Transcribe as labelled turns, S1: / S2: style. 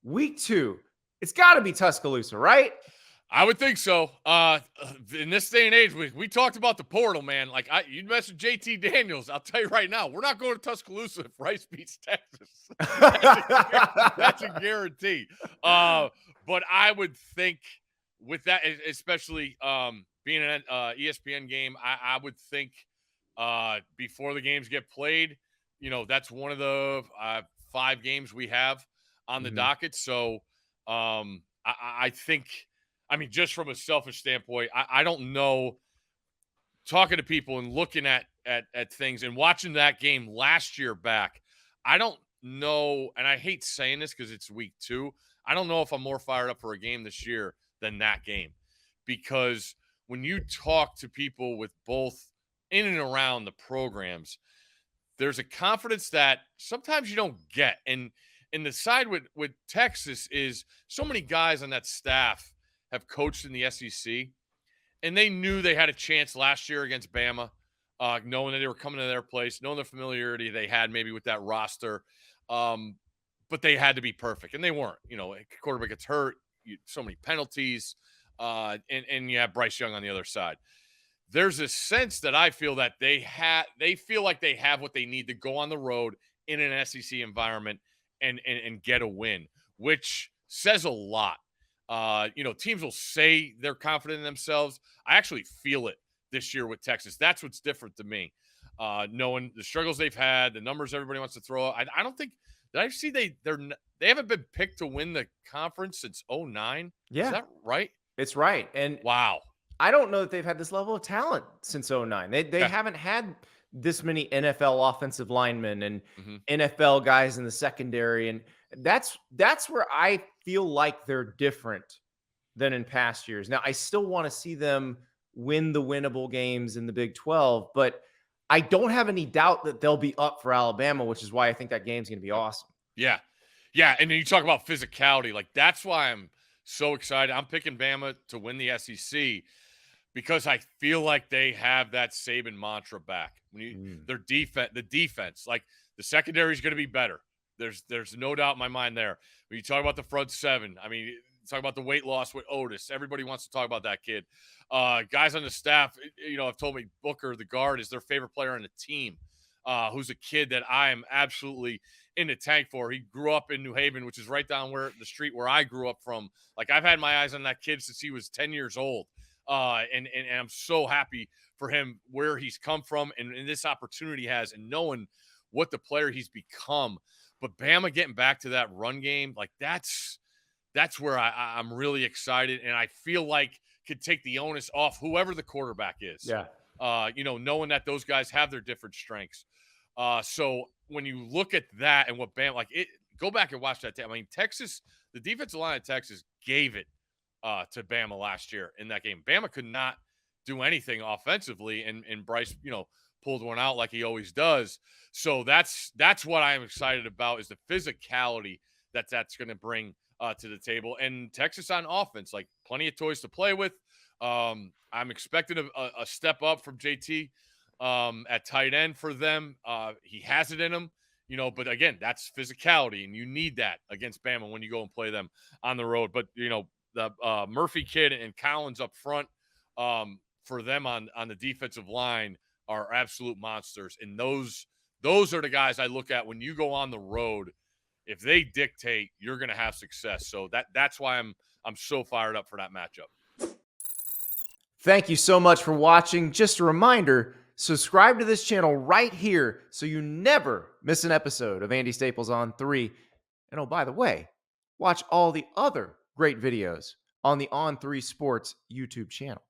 S1: week 2, it's got to be Tuscaloosa, right?
S2: I would think so. In this day and age, we talked about the portal, man. Like you mentioned JT Daniels. I'll tell you right now, we're not going to Tuscaloosa if Rice beats Texas. That's a guarantee. But I would think with that, especially being an ESPN game, I would think before the games get played, that's one of the 5 games we have on the docket. So I think. I mean, just from a selfish standpoint, I don't know. Talking to people and looking at things and watching that game last year back, I don't know, and I hate saying this because it's week 2. I don't know if I'm more fired up for a game this year than that game, because when you talk to people with both in and around the programs, there's a confidence that sometimes you don't get. And the side with Texas is so many guys on that staff have coached in the SEC, and they knew they had a chance last year against Bama, knowing that they were coming to their place, knowing the familiarity they had maybe with that roster. But they had to be perfect, and they weren't. Quarterback gets hurt, so many penalties, and you have Bryce Young on the other side. There's a sense that I feel that they feel like they have what they need to go on the road in an SEC environment and get a win, which says a lot. Teams will say they're confident in themselves. I actually feel it this year with Texas. That's what's different to me. Knowing the struggles they've had, the numbers everybody wants to throw. I don't think did I see they haven't been picked to win the conference since 2009.
S1: Yeah.
S2: Is that right?
S1: It's right. And
S2: wow.
S1: I don't know that they've had this level of talent since 2009. They haven't had this many NFL offensive linemen and NFL guys in the secondary. And that's where I feel like they're different than in past years. Now, I still want to see them win the winnable games in the Big 12, but I don't have any doubt that they'll be up for Alabama, which is why I think that game's going to be awesome.
S2: Yeah. Yeah. And then you talk about physicality. Like, that's why I'm so excited. I'm picking Bama to win the SEC because I feel like they have that Saban mantra back. Their defense, the defense, like the secondary is going to be better. There's no doubt in my mind there. When you talk about the front 7, I mean, talk about the weight loss with Otis. Everybody wants to talk about that kid. Guys on the staff, have told me Booker, the guard, is their favorite player on the team, who's a kid that I am absolutely in the tank for. He grew up in New Haven, which is right down the street where I grew up from. Like, I've had my eyes on that kid since he was 10 years old. And I'm so happy for him where he's come from and this opportunity he has and knowing what the player he's become. But Bama getting back to that run game, like that's where I'm really excited, and I feel like could take the onus off whoever the quarterback is.
S1: Yeah.
S2: Knowing that those guys have their different strengths. So when you look at that and what Bama, go back and watch that tape. I mean, Texas, the defensive line of Texas gave it to Bama last year in that game. Bama could not do anything offensively, and Bryce, pulled one out like he always does. So that's what I'm excited about, is the physicality that's going to bring to the table. And Texas on offense, like, plenty of toys to play with. I'm expecting a step up from JT at tight end for them. He has it in him, but again, that's physicality, and you need that against Bama when you go and play them on the road. But, the Murphy kid and Collins up front for them on the defensive line are absolute monsters. And those are the guys I look at when you go on the road. If they dictate, you're going to have success. So that's why I'm so fired up for that matchup.
S1: Thank you so much for watching. Just a reminder, subscribe to this channel right here so you never miss an episode of Andy Staples on 3. And oh, by the way, watch all the other great videos on the On3 Sports YouTube channel.